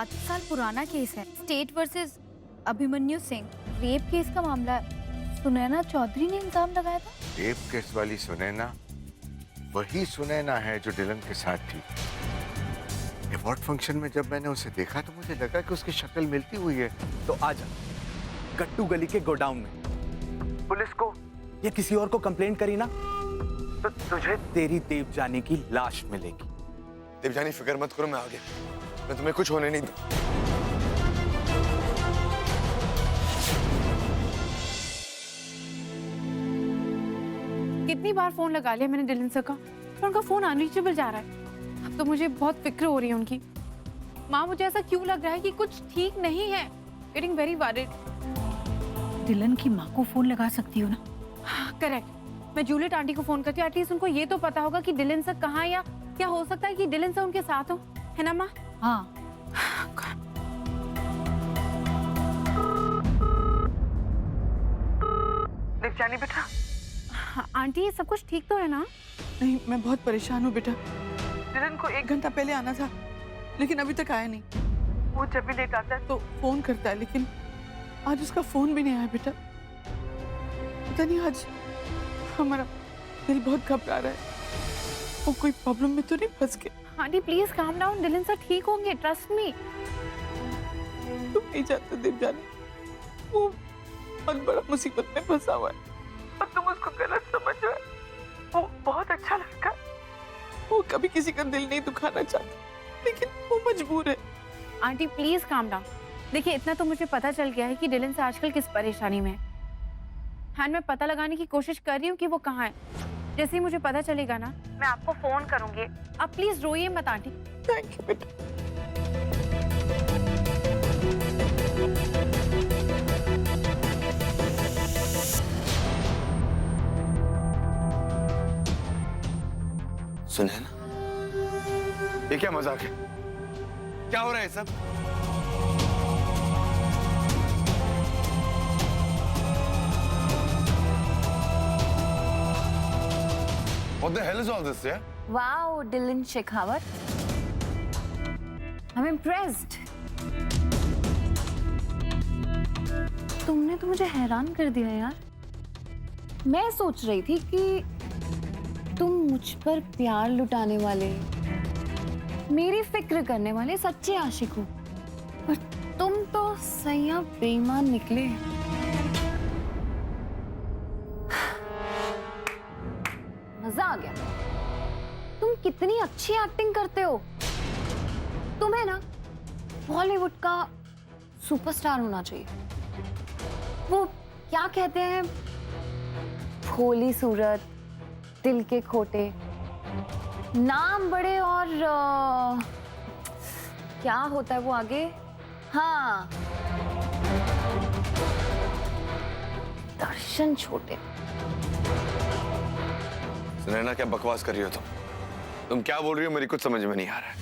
7 साल पुराना केस है। State versus Abhimanyu Singh rape case का मामला है। सुनैना चौधरी ने इल्जाम लगाया था। रेप केस वाली सुनैना वही सुनैना है जो डिलन के साथ थी। अवार्ड फंक्शन में जब मैंने उसे देखा तो मुझे लगा कि उसकी शक्ल मिलती हुई है। तो आजा कट्टू गली के गोडाउन में पुलिस को या किसी और को कंप्लेंट करी ना तो तुझे तेरी देवजानी की लाश मिलेगी। देवजानी फिक्र मत करो, मैं आ गया। मैं तुम्हें कुछ होने नहीं दूं। कितनी बार फोन लगा लिया मैंने डिलन सर का, पर उनका फोन अनरीचेबल जा रहा है। अब तो मुझे बहुत फिक्र हो रही है उनकी। माँ, मुझे ऐसा क्यों लग रहा है कि कुछ ठीक नहीं है। Getting very worried. डिलन की माँ को फोन लगा सकती हो ना? करेक्ट। मैं जूलियट आंटी को फोन करती हूँ, एटलीस्ट उनको ये तो पता होगा कि डिलन सर कहाँ है, या क्या हो सकता है कि डिलन सर उनके साथ हो, है ना माँ? हाँ। देवजानी बेटा। हाँ, आंटी ये सब कुछ ठीक तो है ना? नहीं, मैं बहुत परेशान हूँ बेटा। डिलन को 1 घंटा पहले आना था, लेकिन अभी तक आया नहीं। वो जब भी लेट आता है तो फोन करता है, लेकिन आज उसका फोन भी नहीं आया बेटा। पता नहीं आज हमारा दिल बहुत घबरा रहा है। वो कोई प्रॉब्लम में तो नहीं फंस गया? Aunty please calm down, Dylan sir ठीक होंगे, ट्रस्ट मी। तुम नहीं जानते देवजानी, वो बहुत बड़ा मुसीबत में फंसा हुआ है और तुम उसको गलत समझ रहे हो। वो बहुत अच्छा लड़का, वो कभी किसी का दिल नहीं दुखाना चाहता, लेकिन वो मजबूर है। Aunty please calm down. देखिए, इतना तो मुझे पता चल गया है कि डिलन सर आजकल किस परेशानी में है। हाँ, मैं पता लगाने की कोशिश कर रही हूँ कि वो कहाँ है। जैसे ही मुझे पता चलेगा ना, मैं आपको फोन करूंगी। आप प्लीज रोइए मत आंटी। थैंक यू बेटा। सुनैना, ये क्या मजाक है? क्या हो रहा है सब? What the hell is all this, yeah? Wow, Dylan Shekhawat. I'm impressed. तुमने तो मुझे हैरान कर दिया यार। मैं सोच रही थी कि तुम मुझ पर प्यार लुटाने वाले, मेरी फिक्र करने वाले सच्चे आशिक हो, पर तुम तो सैया बेईमान निकले। मजा आ गया। तुम कितनी अच्छी एक्टिंग करते हो। तुम्हें ना बॉलीवुड का सुपरस्टार होना चाहिए। वो क्या कहते हैं, भोली सूरत, दिल के खोटे, नाम बड़े और क्या होता है वो आगे, हाँ, दर्शन छोटे। सुनैना, क्या बकवास कर रही हो तुम क्या बोल रही हो? मेरी कुछ समझ में नहीं आ रहा है।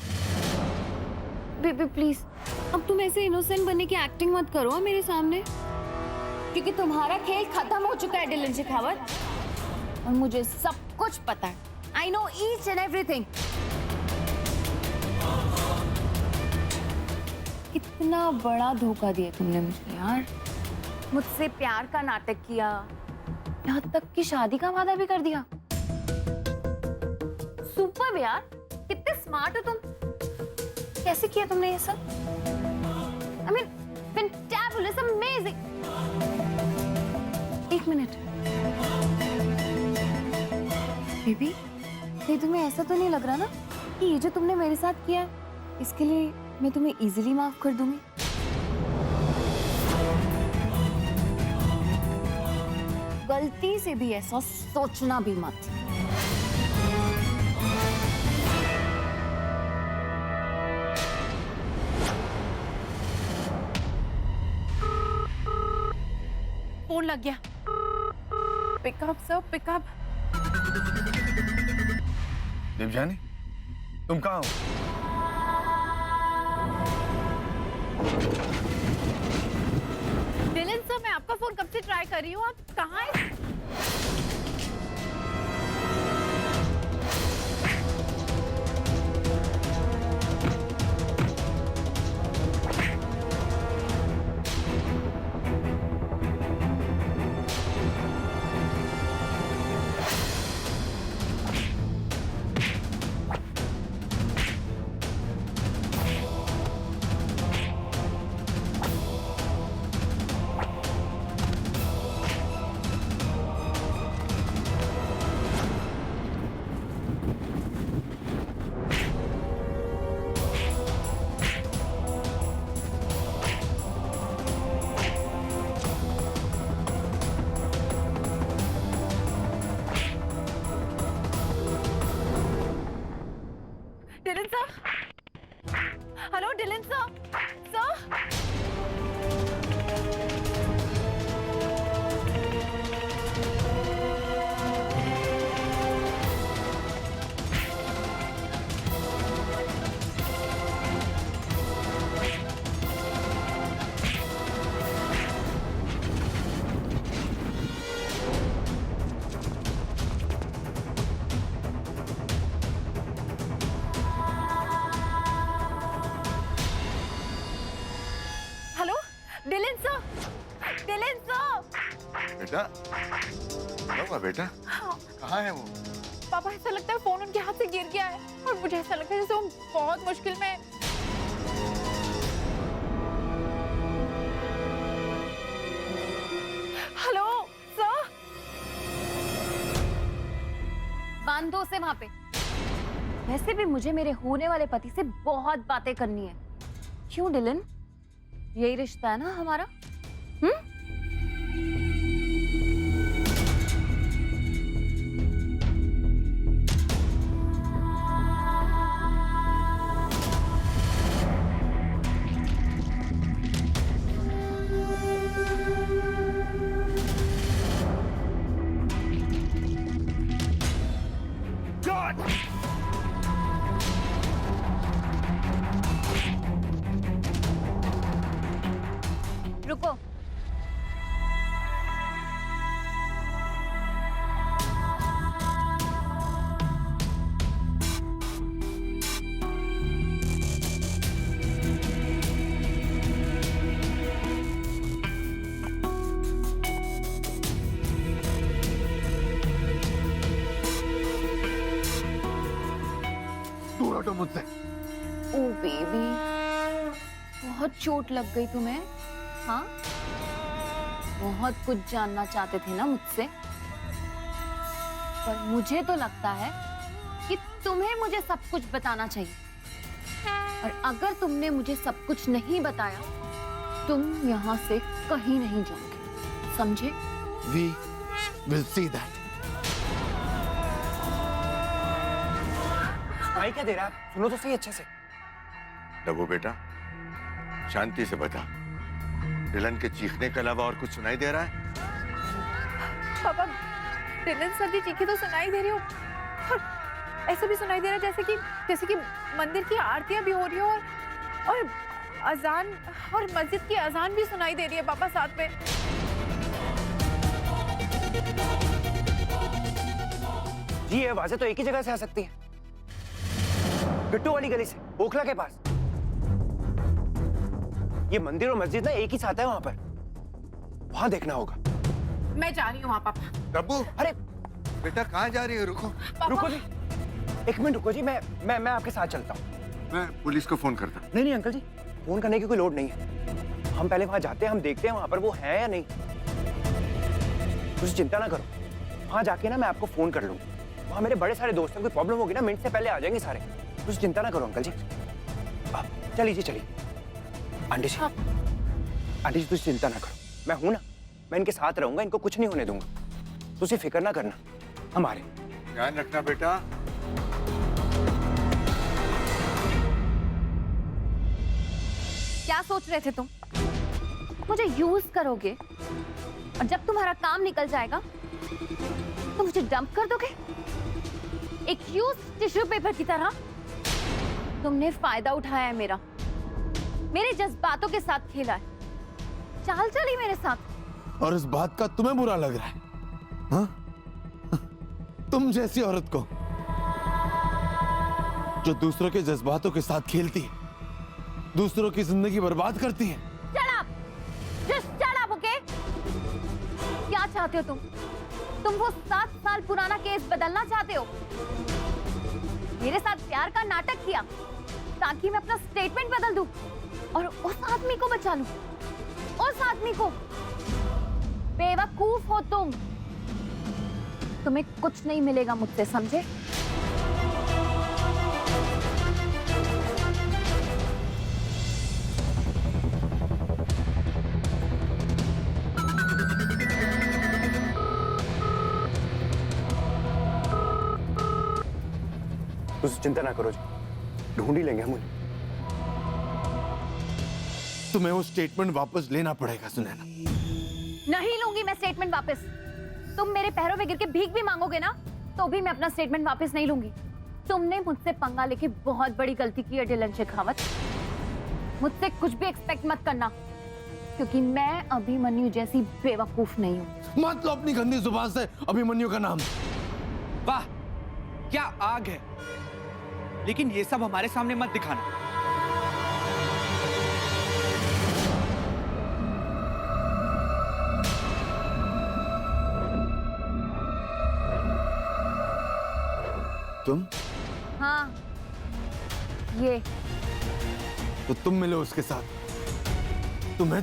बेबी प्लीज, अब तुम ऐसे इनोसेंट बनने की एक्टिंग मत करो मेरे सामने, क्योंकि तुम्हारा खेल खत्म हो चुका है डिलन शेखावत, और मुझे सब कुछ पता है। I know each and everything. कितना बड़ा धोखा दिया तुमने मुझे यार। मुझसे प्यार का नाटक किया, यहाँ तक कि शादी का वादा भी कर दिया। सुपर यार, कितने स्मार्ट हो तुम। कैसे किया तुमने ये सब? I mean, fantabulous, amazing. एक मिनट बेबी, ये तुम्हें ऐसा तो नहीं लग रहा ना कि ये जो तुमने मेरे साथ किया है, इसके लिए मैं तुम्हें इजीली माफ कर दूंगी? गलती से भी ऐसा सोचना भी मत। फोन लग गया। Pickup sir, pickup. देवजानी, तुम कहाँ हो? डिलन सर, मैं आपका फोन कब से ट्राई कर रही हूँ, आप कहाँ हैं? Dylan sir, hello Dylan sir, sir. Hello Dylan sir, Dylan sir. बेटा क्या हुआ बेटा? कहाँ है वो? पापा ऐसा लगता है फोन उनके हाथ से गिर गया है और मुझे ऐसा लगता है जैसे वो बहुत मुश्किल में है। Hello sir. बांध दो उसे वहां पे। वैसे भी मुझे मेरे होने वाले पति से बहुत बातें करनी है। क्यों डिलन? यही रिश्ता है ना हमारा? रुको। दूर हटो मुझसे। ओ बेबी, बहुत चोट लग गई तुम्हें? हाँ, बहुत कुछ जानना चाहते थे ना मुझसे, पर मुझे तो लगता है कि तुम्हें मुझे सब कुछ बताना चाहिए। और अगर तुमने मुझे सब कुछ नहीं बताया, तुम यहाँ से कहीं नहीं जाओगे, समझे? We will see that. भाई क्या दे रहा है? सुनो तो सही अच्छे से। डब्बू बेटा शांति से बता, डिलन के चीखने के अलावा और कुछ सुनाई दे रहा है? पापा, डिलन सर की चीखें तो सुनाई दे रही हो और ऐसा भी सुनाई दे रहा है जैसे कि मंदिर की आरतियां भी हो रही हो और अजान और मस्जिद की अजान भी सुनाई दे रही है पापा साथ में। जी ये आवाजें तो एक ही जगह से आ सकती है, गट्टू वाली गली से, ओखला के पास। ये मंदिर और मस्जिद ना एक ही साथ है वहां पर, वहां देखना होगा। मैं जा रही हूँ वहाँ पापा। डब्बू अरे बेटा कहाँ जा रही है? रुको। रुको जी, एक मिनट रुको जी, मैं आपके साथ चलता हूँ। मैं पुलिस को फोन करता। नहीं अंकल जी, फोन करने की कोई लोड नहीं है। हम पहले वहां जाते हैं, हम देखते हैं वहां पर वो है या नहीं। तुझे चिंता ना करो, वहां जाके ना मैं आपको फोन कर लूंगा। वहां मेरे बड़े सारे दोस्तों को प्रॉब्लम होगी ना, मिनट से पहले आ जाएंगे सारे। तुझे चिंता ना करो अंकल जी। चलिए जी चलिए। आंटी जी, आंटी जी तुझे चिंता ना करो, मैं हूं ना, मैं इनके साथ रहूंगा, इनको कुछ नहीं होने दूंगा। तुझे फिक्र ना करना, हमारे। ध्यान रखना बेटा। क्या सोच रहे थे तुम? मुझे यूज करोगे और जब तुम्हारा काम निकल जाएगा तो मुझे डंप कर दोगे, एक यूज टिश्यू पेपर की तरह। तुमने फायदा उठाया है मेरा, मेरे जज्बातों के साथ खेला है, चाल चली मेरे साथ। और इस बात का तुम्हें बुरा लग रहा है? हाँ? तुम जैसी औरत को जो दूसरों के जज्बातों के साथ खेलती है, दूसरों की जिंदगी बर्बाद करती है। Shut up! Just shut up, okay? क्या चाहते हो तुम? तुम वो 7 साल पुराना केस बदलना चाहते हो? मेरे साथ प्यार का नाटक किया ताकि मैं अपना स्टेटमेंट बदल दूं और उस आदमी को बचा लूं। उस आदमी को। बेवकूफ हो तुम। तुम्हें कुछ नहीं मिलेगा मुझसे, समझे? तुझे चिंता ना करो जी, ढूंढ ही लेंगे हम उन्हें। तुम्हें वो स्टेटमेंट वापस लेना पड़ेगा सुनैना। नहीं लूंगी मैं स्टेटमेंट वापस। तुम मेरे पैरों पे गिर के भीख भी मांगोगे ना तो भी मैं अपना स्टेटमेंट वापस नहीं लूंगी। तुमने मुझसे पंगा लेके बहुत बड़ी गलती की है डिलन शेखावत। मुझसे कुछ भी एक्सपेक्ट मत करना क्योंकि मैं अभिमन्यु जैसी बेवकूफ नहीं हूँ। मत लो अपनी गंदी जुबान से अभिमन्यु का नाम। वाह क्या आग है, लेकिन ये सब हमारे सामने मत दिखाना। तुम हाँ ये तो तुम मिलो उसके साथ। तुम्हें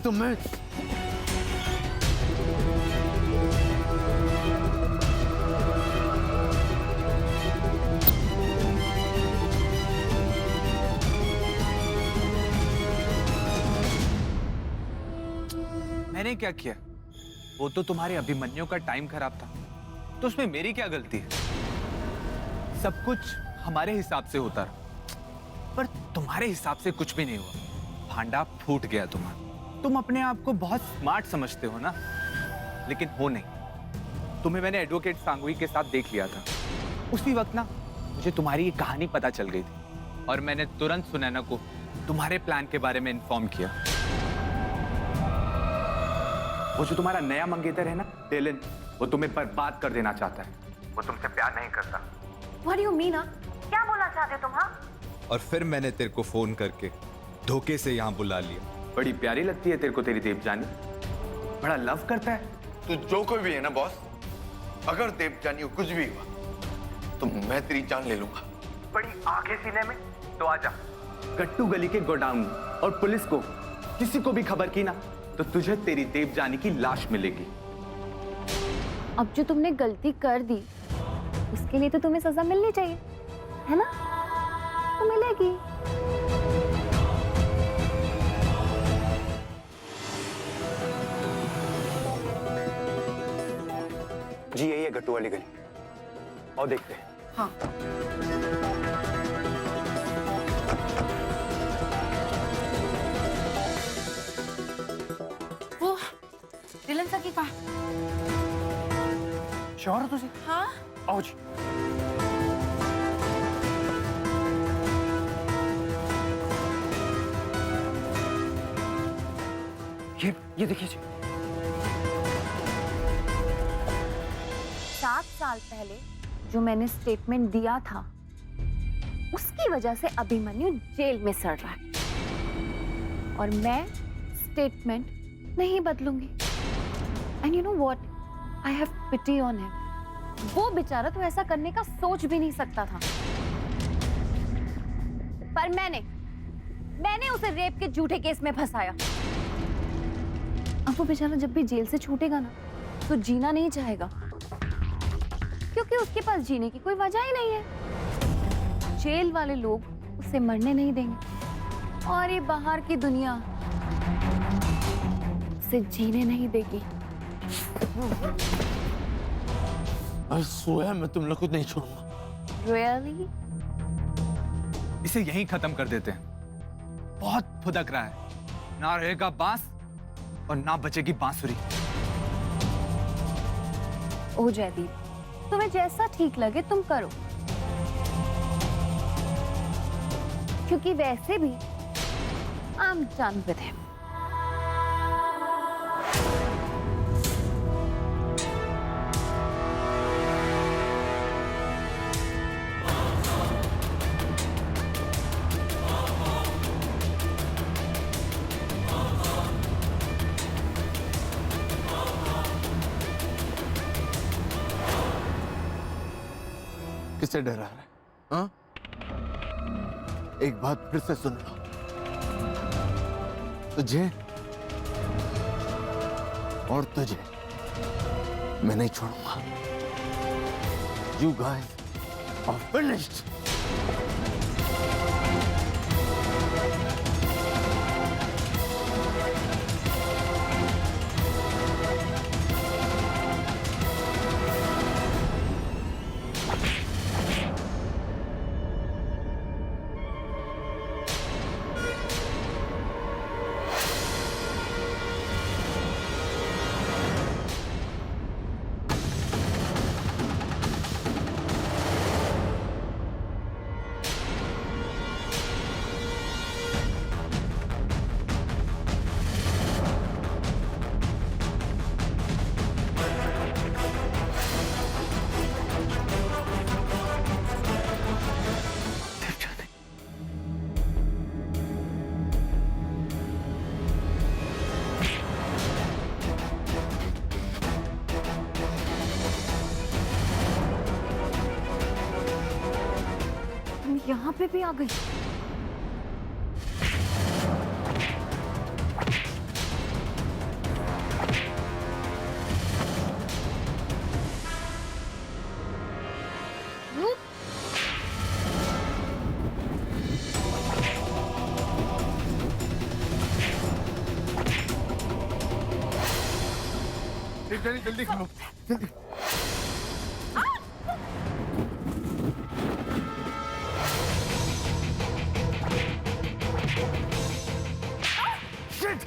मैंने क्या किया? वो तो तुम्हारे अभिमन्यु का टाइम खराब था, तो उसमें मेरी क्या गलती है? सब कुछ हमारे हिसाब से होता रहा, पर तुम्हारे हिसाब से कुछ भी नहीं हुआ। भांडा फूट गया तुम्हारा। तुम अपने आप को बहुत स्मार्ट समझते हो ना, लेकिन हो नहीं। तुम्हें मैंने एडवोकेट सांगवी के साथ देख लिया था। उसी वक्त ना मुझे तुम्हारी ये कहानी पता चल गई थी और मैंने तुरंत सुनैना को तुम्हारे प्लान के बारे में इन्फॉर्म किया। वो जो तुम्हारा नया मंगेतर है ना डेलन, वो तुम्हें बर्बाद कर देना चाहता है। वो तुमसे प्यार नहीं करता। What do you mean? क्या बोलना चाहते हो तुम? हाँ और फिर मैंने तेरे को फोन करके धोखे से यहाँ बुला लिया। बड़ी प्यारी लगती है तेरे को तेरी देवजानी, बड़ा लव करता है। तू जो कोई भी है ना बॉस, अगर देवजानी को कुछ भी हुआ तो मैं तेरी जान ले लूंगा। बड़ी आंखें सीने में तो आजा। गट्टू गली के गोडाउन में और पुलिस को किसी को भी खबर की ना तो तुझे तेरी देवजानी की लाश मिलेगी। अब जो तुमने गलती कर दी उसके लिए तो तुम्हें सजा मिलनी चाहिए, है ना? तो मिलेगी। जी यही है गट्टू वाली गली, और देखते हैं। हाँ वो डिलन सर की कहा। श्योर हो तुझे? हाँ आओ जी। ये देखिए जी। 7 साल पहले जो मैंने स्टेटमेंट दिया था उसकी वजह से अभिमन्यु जेल में सड़ रहा है और मैं स्टेटमेंट नहीं बदलूंगी। And you know what, I have pity on him. वो बेचारा तो ऐसा करने का सोच भी नहीं सकता था, पर मैंने उसे रेप के झूठे केस में फंसाया। अब वो बेचारा जब भी जेल से छूटेगा ना तो जीना नहीं चाहेगा क्योंकि उसके पास जीने की कोई वजह ही नहीं है। जेल वाले लोग उसे मरने नहीं देंगे और ये बाहर की दुनिया उसे जीने नहीं देगी। I swear मैं तुम लोग को नहीं छोड़ूंगा। Really? इसे यहीं खत्म कर देते हैं। बहुत फुदक रहा है, ना रहेगा बांस और ना बचेगी बांसुरी। ओ जयदीप, तुम्हें जैसा ठीक लगे तुम करो, क्योंकि वैसे भी I'm done with him. किसे डरा रहा है? हाँ? एक बात फिर से सुन लो, तुझे और तुझे मैं नहीं छोड़ूंगा। You guys are finished. भी आ गई। जल्दी जल्दी करो, जल्दी। Shit!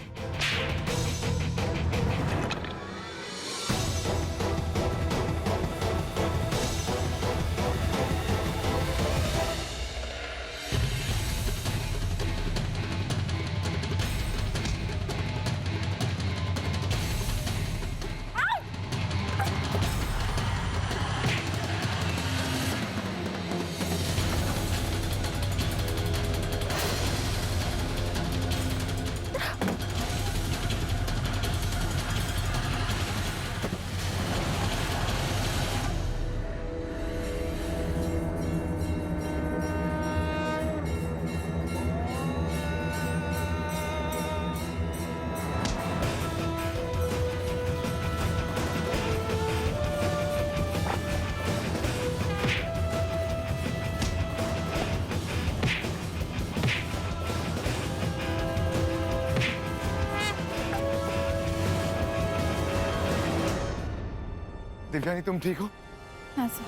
दिव्यानी तुम ठीक हो? हाँ सर।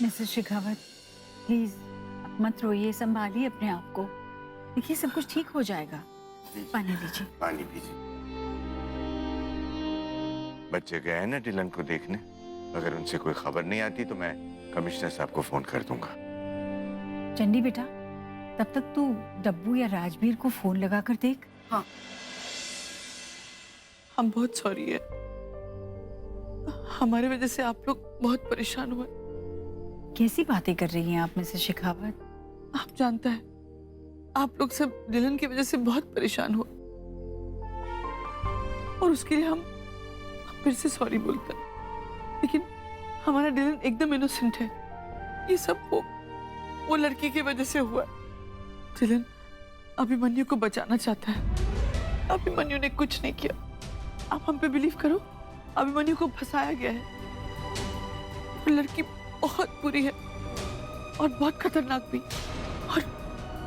मिसेस शेखावत, प्लीज मत रोइए, संभालिए अपने आप को। देखिए सब कुछ ठीक हो जाएगा। पानी लीजिए। पानी पीजिए। बच्चे गए हैं ना डिलन को देखने, अगर उनसे कोई खबर नहीं आती तो मैं कमिश्नर साहब को फोन कर दूंगा। चंडी बेटा, तब तक तू डब्बू या राजवीर को फोन लगा कर देख। हाँ, हम बहुत सॉरी है, हमारे वजह से आप लोग बहुत परेशान हुए। कैसी बातें कर रही हैं आप मिसेस शेखावत? आप जानता है, आप लोग सब डिलन की वजह से बहुत परेशान हुए और उसके लिए हम फिर से सॉरी बोलते हैं, लेकिन हमारा डिलन एकदम इनोसेंट है। ये सब वो लड़की की वजह से हुआ। डिलन अभिमन्यु को बचाना चाहता है, अभिमन्यु ने कुछ नहीं किया। आप हम पे बिलीव करो, अभिमन्यु को फंसाया गया है। वो लड़की बहुत बुरी है और बहुत खतरनाक भी, और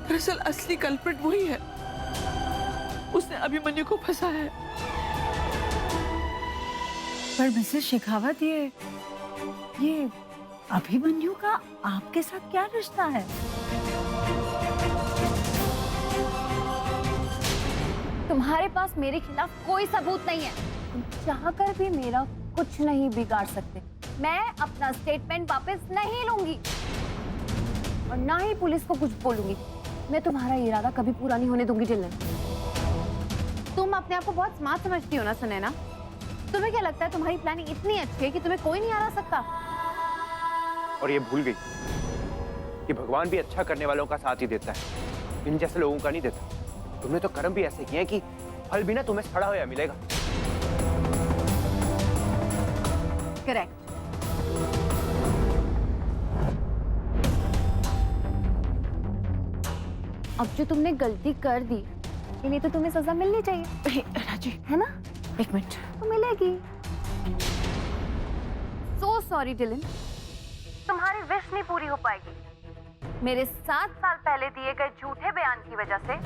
दरअसल असली कल्प्रिट वही है, उसने अभिमन्यु को फंसाया है। पर मिसेस शेखावत, ये अभिमन्यु का आपके साथ क्या रिश्ता है? तुम्हारे पास मेरे खिलाफ कोई सबूत नहीं है, तुम चाहकर भी मेरा कुछ नहीं बिगाड़ सकते। मैं अपना स्टेटमेंट वापस नहीं लूंगी और ना ही पुलिस को कुछ बोलूंगी। मैं तुम्हारा इरादा कभी पूरा नहीं होने दूंगी डिलन। तुम अपने आप को बहुत स्मार्ट समझती हो ना सुनैना? तुम्हें क्या लगता है तुम्हारी प्लानिंग इतनी अच्छी है कि तुम्हें कोई नहीं हरा सकता? और ये भूल गई कि भगवान भी अच्छा करने वालों का साथ ही देता है, इन जैसे लोगों का नहीं देता। तुमने तो कर्म भी ऐसे किए हैं कि फल भी ना तुम्हें सड़ा हुआ मिलेगा। करेक्ट। अब जो तुमने गलती कर दी, ये नहीं तो तुम्हें सजा मिलनी चाहिए। राजी, है ना? एक मिनट। तो मिलेगी। सो सॉरी डिलन, तुम्हारी विश नहीं पूरी हो पाएगी। मेरे 7 साल पहले दिए गए झूठे बयान की वजह से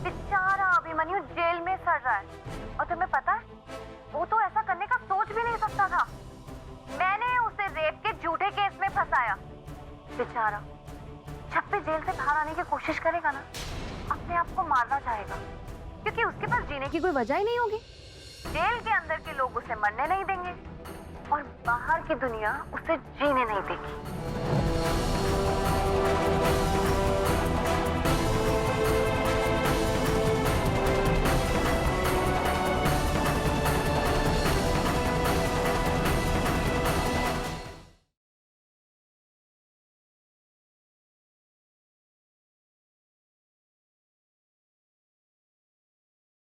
बेचारा अभिमन्यु जेल में सड़ रहा है, और तुम्हें पता है वो तो ऐसा करने का सोच भी नहीं सकता था। मैंने उसे रेप के झूठे केस में फंसाया। बेचारा जब भी जेल से बाहर आने की कोशिश करेगा ना, अपने आप को मारना चाहेगा, क्योंकि उसके पास जीने की कोई वजह ही नहीं होगी। जेल के अंदर के लोग उसे मरने नहीं देंगे और बाहर की दुनिया उसे जीने नहीं देगी।